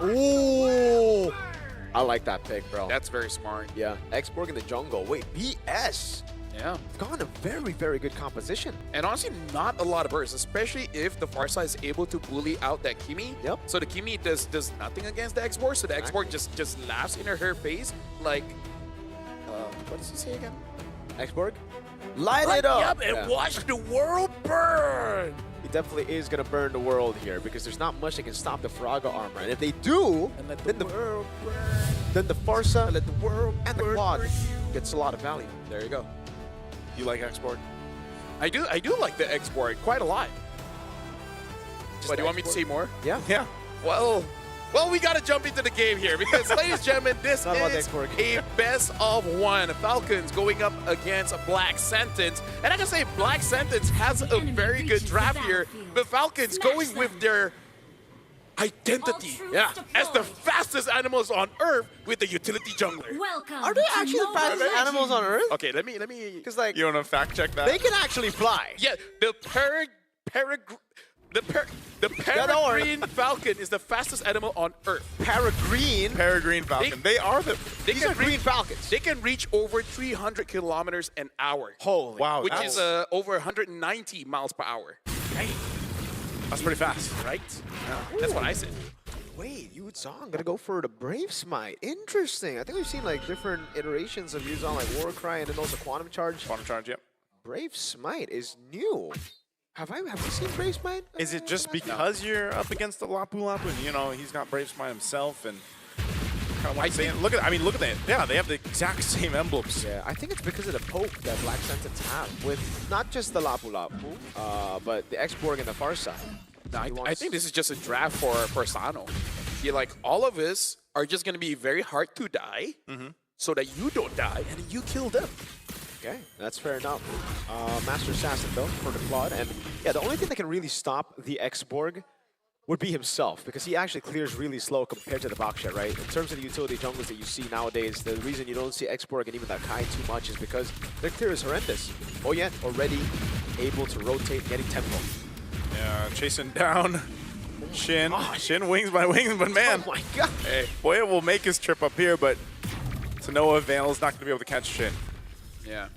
Ooh! I like that pick, bro. That's very smart. Yeah, Xborg in the jungle. Wait, BS? Yeah. Gone a very, very good composition. And honestly, not a lot of bursts, especially if the Farsight is able to bully out that Kimi. Yep. So the Kimi does nothing against the Xborg, so the Xborg just laughs in her face like, what does he say again? Xborg? Light it up! Yep, and watch the world burn! He definitely is going to burn the world here because there's not much that can stop the Faraga armor. And if they do, And let then the the world burn. then the Farsa Let the world and the burn quad for you. gets a lot of value. There you go. You like Xborg? I do like the Xborg quite a lot. But do you want me to Xborg? say more? Yeah. Yeah. Well, we got to jump into the game here because, ladies and gentlemen, this Not about is Xborg. a best of one. Falcons going up against Black Sentence. And I can say Black Sentence has a very good draft here. The Falcons going with their identity as the fastest animals on Earth with the utility jungler. Welcome. Are they actually the fastest animals on Earth? Okay, let me. Because, like, You want to fact check that? they can actually fly. Yeah, the peregrine falcon is the fastest animal on Earth. Peregrine. Peregrine Falcon. They are the. These are green falcons. They can reach over 300 kilometers an hour. Holy. Wow. Which that's- is over 190 miles per hour. That's pretty fast. Right? That's what I said. Wait, Yuzong gonna go for the Brave Smite. Interesting. I think we've seen like different iterations of Yuzong, like Warcry and then also Quantum Charge. Quantum Charge, yep. Brave Smite is new. Have we seen Brave Smite? Is it just because you're up against the Lapu Lapu and, you know, he's got Brave Smite himself and kind of like saying, look at that. Yeah, they have the exact same emblems. Yeah, I think it's because of the poke that Black Sentence have with not just the Lapu Lapu, but the Xborg and the Farsight. I think this is just a draft for Sano. Yeah, like all of us are just going to be very hard to die so that you don't die and you kill them. Okay, that's fair enough. Master Assassin though for the Claude, and yeah, the only thing that can really stop the Xborg would be himself, because he actually clears really slow compared to the Baksha, right? In terms of the utility jungles that you see nowadays, the reason you don't see Xborg and even that Kai too much is because their clear is horrendous. Oh yeah, already able to rotate, getting tempo. Yeah, chasing down Shin. Shin wings by wings, but man. Oh my god! Hey, Boya will make his trip up here, but to no avail. Is not going to be able to catch Shin. Yeah.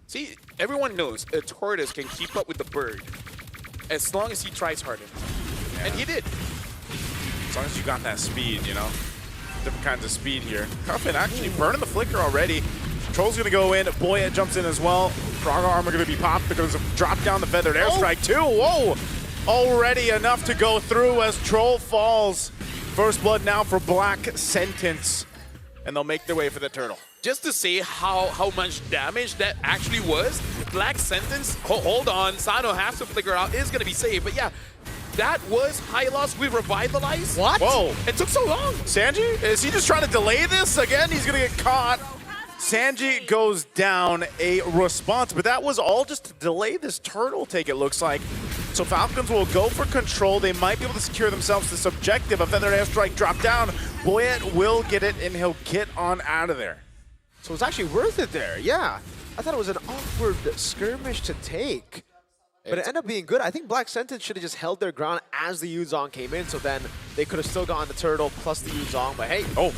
See, everyone knows a tortoise can keep up with the bird as long as he tries hard enough. Yeah. And he did. As long as you got that speed, you know. Different kinds of speed here. Cuffin actually burning the flicker already. Troll's going to go in. Boya jumps in as well. Faraga armor going to be popped. They're going to drop down the feathered airstrike too. Whoa! Already enough to go through as Troll falls. First blood now for Black Sentence. And they'll make their way for the turtle. Just to say how much damage that actually was, Black Sentence, hold on, Sano has to figure out, is going to be safe. But yeah, that was high loss with Revitalize. What? Whoa! It took so long. Sanji, is he just trying to delay this? Again, he's going to get caught. Sanji goes down a response, but that was all just to delay this turtle take, it looks like. So Falcons will go for control. They might be able to secure themselves this objective. A feathered airstrike drop down. Boyet will get it, and he'll get on out of there. So it's actually worth it there, yeah. I thought it was an awkward skirmish to take. But it ended up being good. I think Black Sentence should have just held their ground as the Yuzong came in, so then they could have still gotten the turtle plus the Yuzong, but hey. Oh,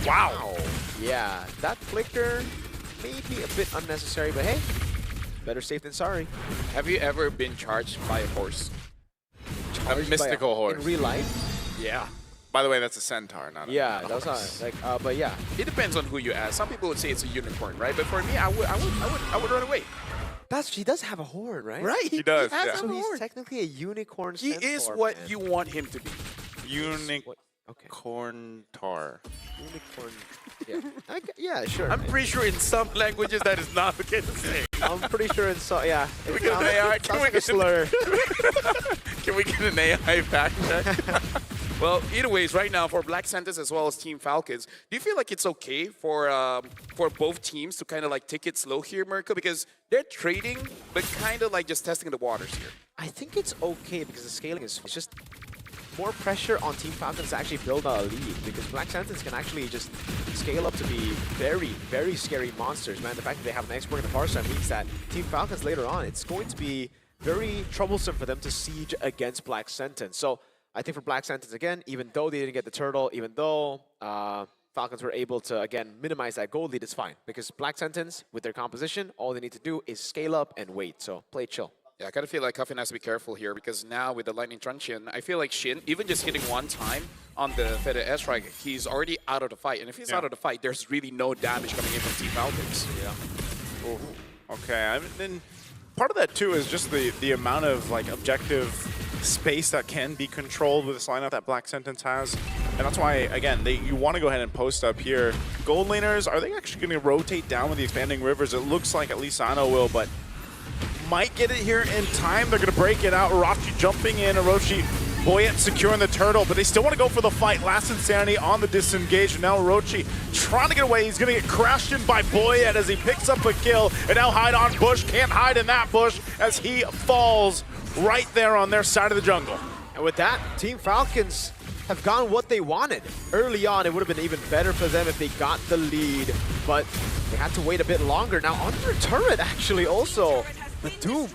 wow. Yeah, that flicker may be a bit unnecessary, but hey, better safe than sorry. Have you ever been charged by a horse? A mystical horse. In real life? Yeah. By the way, that's a centaur, not Yeah, a that's horse. not, like, but yeah. It depends on who you ask. Some people would say it's a unicorn, right? But for me, I would run away. He does have a horn, right? Right? He does, has yeah. a So he's horn. technically a unicorn He centaur, is what man. you want him to be. Unicorn tar. Unicorn. Yeah. Yeah, sure. I'm man. pretty sure in some languages that is not okay to say. I'm pretty sure it's so. Yeah. It we get an AI? sounds like a slur. Can we get an AI fact check? Well, either ways, right now for Black Sentence as well as Team Falcons, do you feel like it's okay for both teams to kind of like take it slow here, Mirko? Because they're trading, but kind of like just testing the waters here. I think it's okay because the scaling is it's just more pressure on Team Falcons to actually build a lead, because Black Sentence can actually just scale up to be very, very scary monsters, man. The fact that they have an expert in the far side means that Team Falcons later on, it's going to be very troublesome for them to siege against Black Sentence. So I think for Black Sentence, again, even though they didn't get the turtle, even though Falcons were able to, again, minimize that gold lead, it's fine. Because Black Sentence, with their composition, all they need to do is scale up and wait. So play chill. Yeah, I kind of feel like Cuffin has to be careful here because now with the Lightning Truncheon, I feel like Shin, even just hitting one time on the feather airstrike, he's already out of the fight. And if he's out of the fight, there's really no damage coming in from Team Falcons. Yeah. Ooh. Okay, I mean, then part of that too is just the amount of like objective space that can be controlled with this lineup that Black Sentence has. And that's why, again, you want to go ahead and post up here. Gold laners, are they actually going to rotate down with the expanding rivers? It looks like at least Sano will, but might get it here in time. They're going to break it out. Orochi jumping in. Orochi, Boyet securing the turtle, but they still want to go for the fight. Last Insanity on the disengage. And now Orochi trying to get away. He's going to get crashed in by Boyet as he picks up a kill. And now hide on bush. Can't hide in that bush as he falls right there on their side of the jungle. And with that, Team Falcons have gotten what they wanted. Early on, it would have been even better for them if they got the lead, but they had to wait a bit longer. Now, under turret, actually, also, the Doom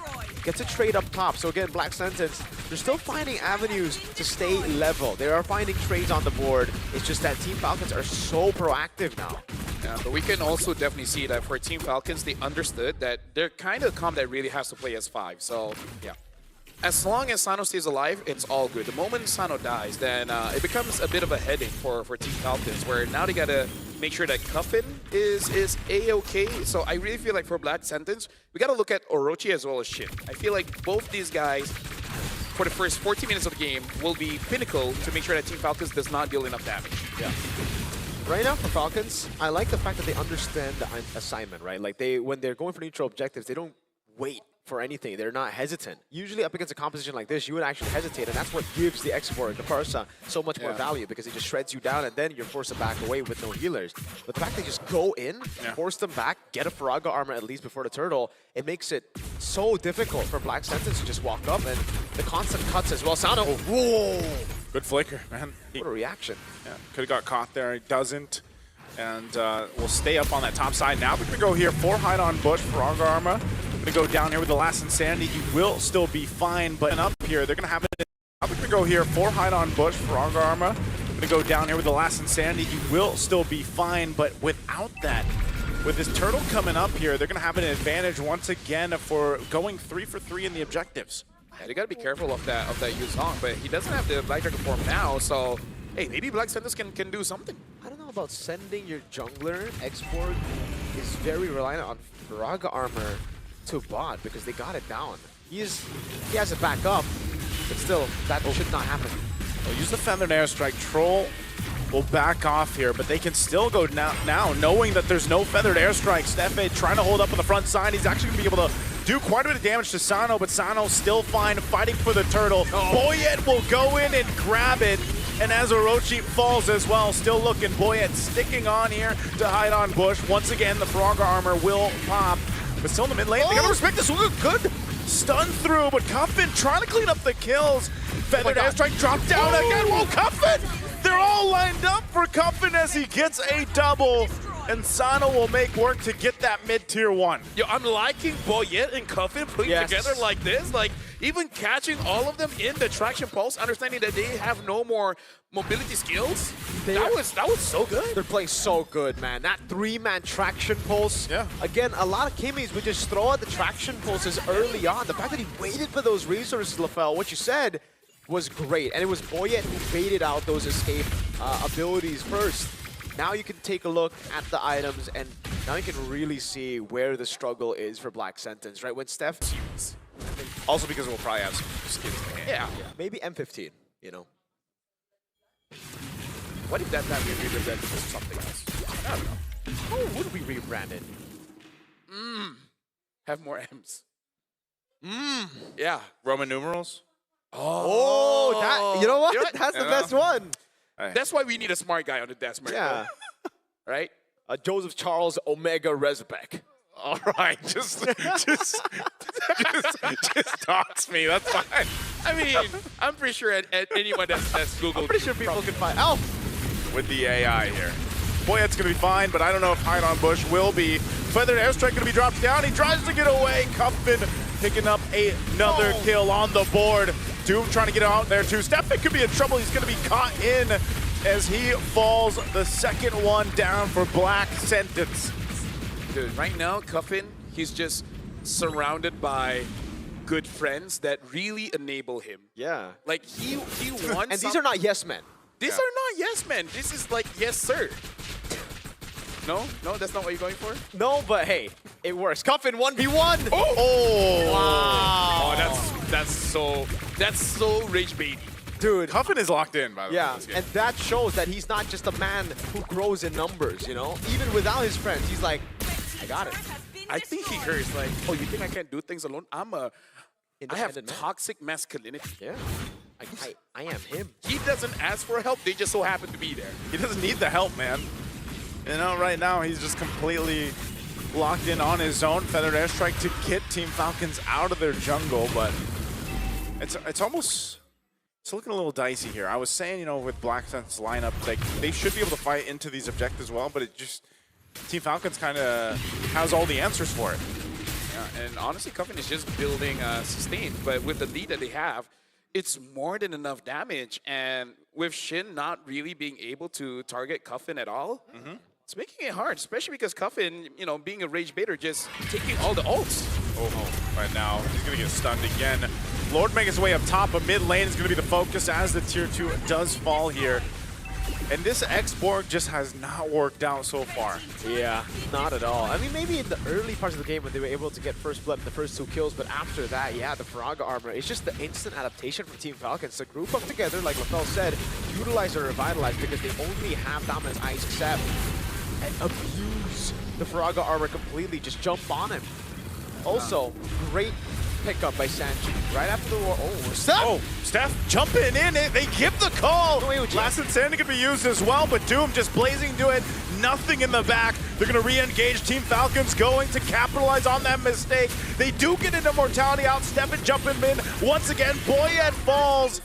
gets a trade up top. So again, Black Sentence, they're still finding avenues to stay level. They are finding trades on the board. It's just that Team Falcons are so proactive now. Yeah, but we can also definitely see that for Team Falcons, they understood that they're kind of a comp that really has to play as 5. So, yeah. As long as Sano stays alive, it's all good. The moment Sano dies, then it becomes a bit of a headache for Team Falcons, where now they gotta make sure that Cuffin is A-okay. So I really feel like for Black Sentence, we gotta look at Orochi as well as Shin. I feel like both these guys, for the first 14 minutes of the game, will be pinnacle to make sure that Team Falcons does not deal enough damage. Yeah. Right now for Falcons, I like the fact that they understand the assignment, right? Like when they're going for neutral objectives, they don't wait for anything. They're not hesitant. Usually up against a composition like this, you would actually hesitate, and that's what gives the export, the Parsa, so much more value, because it just shreds you down, and then you're forced to back away with no healers. But the fact they just go in, force them back, get a Faraga armor at least before the turtle, it makes it so difficult for Black Sentence to just walk up, and the constant cuts as well. Sano, whoa! Good flicker, man. What a reaction. Yeah, could have got caught there. He doesn't. And we'll stay up on that top side now. We're going to go here for hide on bush, Faraga armor. Going to go down here with the last Insanity. He will still be fine, but up here, they're going to have it. I'm going to go here for hide on bush, Faraga armor. Going to go down here with the last Insanity. He will still be fine, but without that, with this turtle coming up here, they're going to have an advantage once again for going 3 for 3 in the objectives. Yeah, you got to be careful of that Yuzong, but he doesn't have the Black Dragon form now, so hey, maybe Black Sentence can do something. I don't know about sending your jungler. Export is very reliant on Faraga armor to bot because they got it down. He has it back up, but still, that should not happen. They'll use the Feathered Airstrike. Troll will back off here, but they can still go now knowing that there's no Feathered Airstrike. Stefe trying to hold up on the front side. He's actually going to be able to do quite a bit of damage to Sano, but Sano's still fine, fighting for the turtle. Boyet will go in and grab it, and as Orochi falls as well, still looking. Boyet sticking on here to hide on bush. Once again, the Faraga armor will pop. But still in the mid lane, they gotta respect this. Look good stun through, but Cuffin trying to clean up the kills. Feathered Airstrike dropped down again. Whoa, Cuffin! They're all lined up for Cuffin as he gets a double. And Sano will make work to get that mid-tier 1. Yo, I'm liking Boyet and Cuffin putting together like this. Like, even catching all of them in the traction pulse, understanding that they have no more mobility skills. That was so good. They're playing so good, man. That 3-man traction pulse. Yeah. Again, a lot of Kimmies would just throw out the traction pulses early on. The fact that he waited for those resources, LaFell, what you said was great. And it was Boyet who baited out those escape abilities first. Now you can take a look at the items, and now you can really see where the struggle is for Black Sentence, right? When Steph... Also because we'll probably have some skins in the hand. Yeah. Maybe M15, you know. What if that we rebranded to something else? I don't know. How would we rebrand it? Have more M's. Yeah. Roman numerals? Oh, that, you know what? That's the best one. That's why we need a smart guy on the desk, Marco. Yeah. Right? Joseph Charles Omega Rezbek. All right, just dox me. That's fine. I mean, I'm pretty sure at anyone that's Googled. I'm pretty sure people can find Alf with the AI here. Boyet's gonna be fine, but I don't know if hide on bush will be. Feathered Airstrike gonna be dropped down. He tries to get away. Cuffin picking up another kill on the board. Doom trying to get out there too. Stefan could be in trouble. He's going to be caught in as he falls. The second one down for Black Sentence. Dude, right now, Cuffin, he's just surrounded by good friends that really enable him. Yeah. Like, he wants And these are not yes men. These are not yes men. This is like, yes, sir. No? No, that's not what you're going for? No, but hey, it works. Cuffin 1v1. Oh! Wow. Oh, that's so rage baity. Dude. Cuffin is locked in, by the way. Yeah, This game. and that shows that he's not just a man who grows in numbers, you know? Even without his friends, he's like, I got it. I think he hears like, oh, you think I can't do things alone? I have Independent man. toxic masculinity. Yeah. I am him. He doesn't ask for help. They just so happen to be there. He doesn't need the help, man. You know, right now he's just completely locked in on his own. Feathered Airstrike to get Team Falcons out of their jungle, but it's almost, it's looking a little dicey here. I was saying, you know, with Black Sense lineup, like they should be able to fight into these objectives well, but it just, Team Falcons kind of has all the answers for it. Yeah, and honestly, Cuffin is just building sustain, but with the lead that they have, it's more than enough damage. And with Shin not really being able to target Cuffin at all, it's making it hard, especially because Cuffin, you know, being a rage baiter, just taking all the ults. Oh, right now he's going to get stunned again. Lord making his way up top, but mid lane is going to be the focus as the tier 2 does fall here. And this X-Borg just has not worked out so far. Yeah, not at all. I mean, maybe in the early parts of the game when they were able to get first blood in the first 2 kills, but after that, yeah, the Faraga armor, it's just the instant adaptation from Team Falcons to group up together, like LaFell said, utilize or revitalize because they only have Dominance Ice accept and abuse the Faraga armor completely, just jump on him. Also, great pickup by Sanji. Right after the war. Oh, Steph! Oh, Steph jumping in. They give the call. Last Insanity can be used as well, but Doom just blazing to it. Nothing in the back. They're going to re-engage. Team Falcons going to capitalize on that mistake. They do get into Mortality out. Steph and jumping in. Once again, Boyette falls.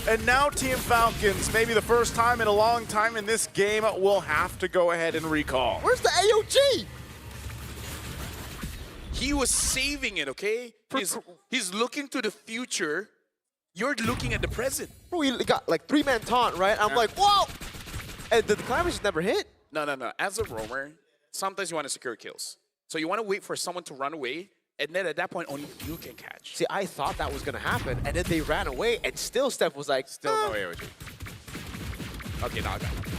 And now Team Falcons, maybe the first time in a long time in this game, will have to go ahead and recall. Where's the AOG? He was saving it, okay? He's looking to the future. You're looking at the present. Bro, he got like 3-man taunt, right? I'm like, whoa! And the climbers just never hit. No. As a roamer, sometimes you want to secure kills. So you want to wait for someone to run away, and then at that point, only you can catch. See, I thought that was going to happen, and then they ran away, and still Steph was like, Still no AOG. Okay, now I got it.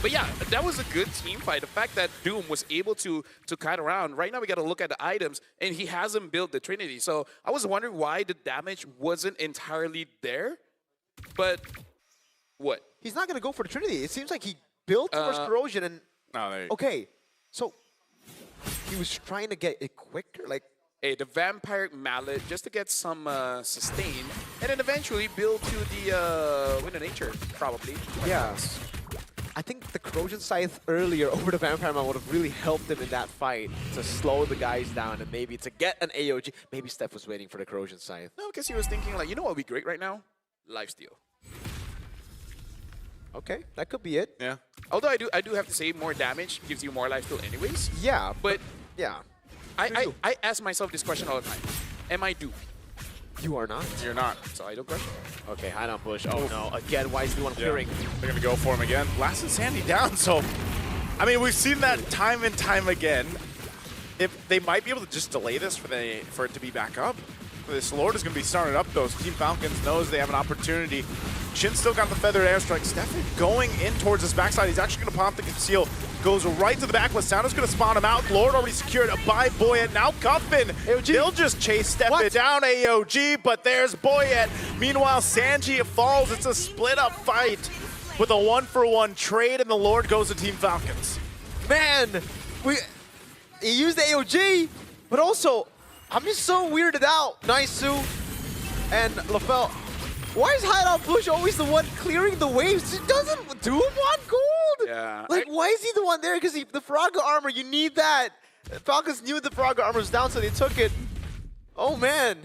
But yeah, that was a good team fight. The fact that Doom was able to kite around. Right now, we got to look at the items, and he hasn't built the Trinity. So I was wondering why the damage wasn't entirely there. But what? He's not going to go for the Trinity. It seems like he built towards Corrosion, and okay, so he was trying to get it quicker, like. Hey, the Vampiric Mallet just to get some sustain, and then eventually build to the Wind of Nature, probably. Yeah. I think the Corrosion Scythe earlier over the Vampire Man would have really helped him in that fight to slow the guys down and maybe to get an AOG. Maybe Steph was waiting for the Corrosion Scythe. No, because he was thinking like, you know what would be great right now? Lifesteal. Okay, that could be it. Yeah. Although I do have to say more damage gives you more lifesteal anyways. Yeah, but yeah. I ask myself this question all the time. Am I duped? You are not. You're not. So I don't question. Okay, hide on Bush. Oh no, again, why is the one clearing? They're going to go for him again. Last Insanity down, so, I mean, we've seen that time and time again. If they might be able to just delay this for it to be back up. This Lord is going to be started up, though. Team Falcons knows they have an opportunity. Shin still got the Feathered Airstrike. Stefan going in towards his backside. He's actually going to pop the conceal. Goes right to the back. Sounder's going to spawn him out. Lord already secured by Boyette. Now Cuffin. They'll just chase Stefan down AOG, but there's Boyette. Meanwhile, Sanji falls. It's a split-up fight with a 1-for-1 trade, and the Lord goes to Team Falcons. Man, he used the AOG, but also, I'm just so weirded out. Nice Sue and LaFell. Why is Hideout Bush always the one clearing the waves? He doesn't do him on gold. Yeah. Like, why is he the one there? Because the Faraga armor, you need that. Falcons knew the Faraga armor was down, so they took it. Oh, man.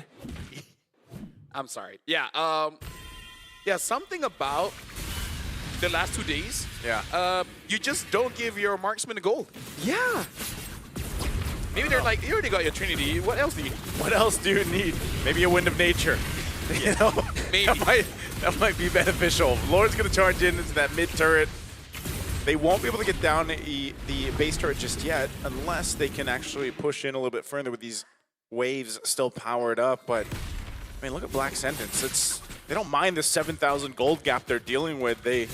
I'm sorry. Yeah. Yeah, something about the last 2 days. Yeah. You just don't give your marksman a gold. Yeah. Maybe they're like, you already got your Trinity. What else do you need? What else do you need? Maybe a Wind of Nature. You know? Maybe. That might be beneficial. Lord's going to charge into that mid turret. They won't be able to get down the base turret just yet unless they can actually push in a little bit further with these waves still powered up. But, I mean, look at Black Sentence. They don't mind the 7,000 gold gap they're dealing with. They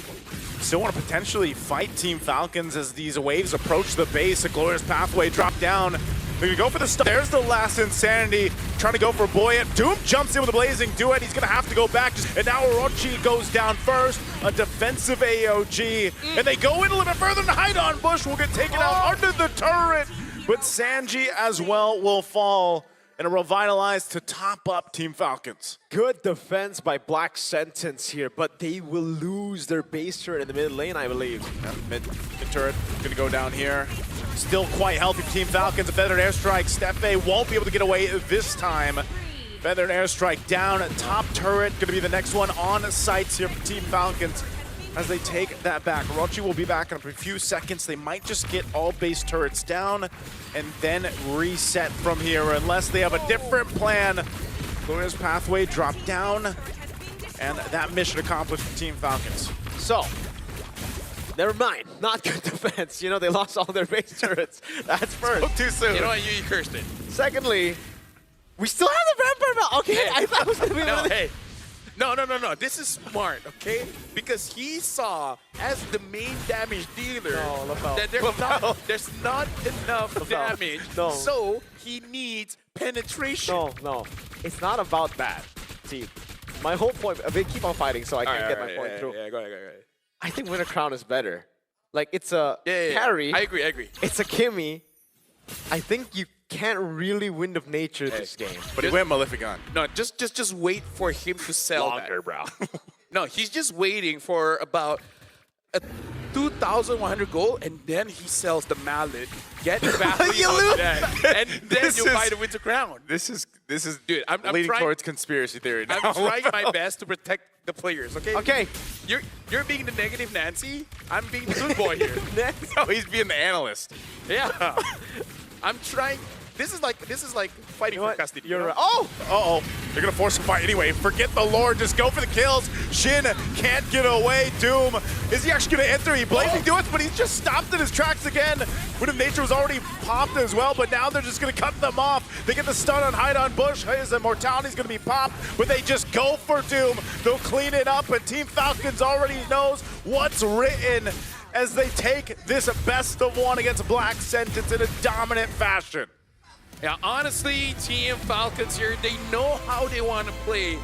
still want to potentially fight Team Falcons as these waves approach the base. A Glorious Pathway drop down. They're going to go for the stun. There's the last Insanity. Trying to go for Boyet. Doom jumps in with a Blazing Duet. He's going to have to go back. And now Orochi goes down first. A defensive AOG. And they go in a little bit further and hide on Bush. Will get taken out under the turret. But Sanji as well will fall. And a Revitalize to top up Team Falcons. Good defense by Black Sentence here, but they will lose their base turret in the mid lane, I believe. Yeah, mid turret going to go down here. Still quite healthy for Team Falcons. A Feathered Airstrike. Steppe won't be able to get away this time. Feathered Airstrike down. Top turret going to be the next one on sites here for Team Falcons as they take that back. Orochi will be back in a few seconds. They might just get all base turrets down and then reset from here unless they have a different plan. Glorious Pathway drop down, and that mission accomplished for Team Falcons. So, never mind. Not good defense. You know, they lost all their base turrets. That's first. Spoke too soon. You know what? You cursed it. Secondly, we still have the Vampire Mount. Okay, Hey. I thought it was going to be No, one of the- hey. No. This is smart, okay? Because he saw as the main damage dealer No, Lafel. that there's not enough Lafel. damage. No. So he needs penetration. No. It's not about that. See, my whole point, they keep on fighting, so I can't get my point through. Yeah, go ahead. I think Winter Crown is better. Like, it's a carry. I agree. It's a Kimmy. I think you can't really Wind of Nature this game. But he went Maleficon. No, just wait for him to sell that. bro. No, he's just waiting for about 2,100 gold, and then he sells the mallet, get the value You on lose. that, and then This you is- buy the Winter Crown. This is Dude, I'm leading trying- towards conspiracy theory now. I'm trying my best to protect the players, okay? Okay. You're being the negative Nancy. I'm being the good boy here. No, he's being the analyst. Yeah. I'm trying. This is like fighting You know for what? custody. You're you know? right. Oh! Uh-oh. They're going to force a fight anyway. Forget the Lord. Just go for the kills. Shin can't get away. Doom. Is he actually going to enter? He Blazing Duets, but he's just stopped in his tracks again. Wind of Nature was already popped as well, but now they're just going to cut them off. They get the stun on Hide on Bush. His immortality's going to be popped, but they just go for Doom. They'll clean it up, and Team Falcons already knows what's written as they take this best of one against Black Sentence in a dominant fashion. Yeah, honestly, Team Falcons here, they know how they want to play.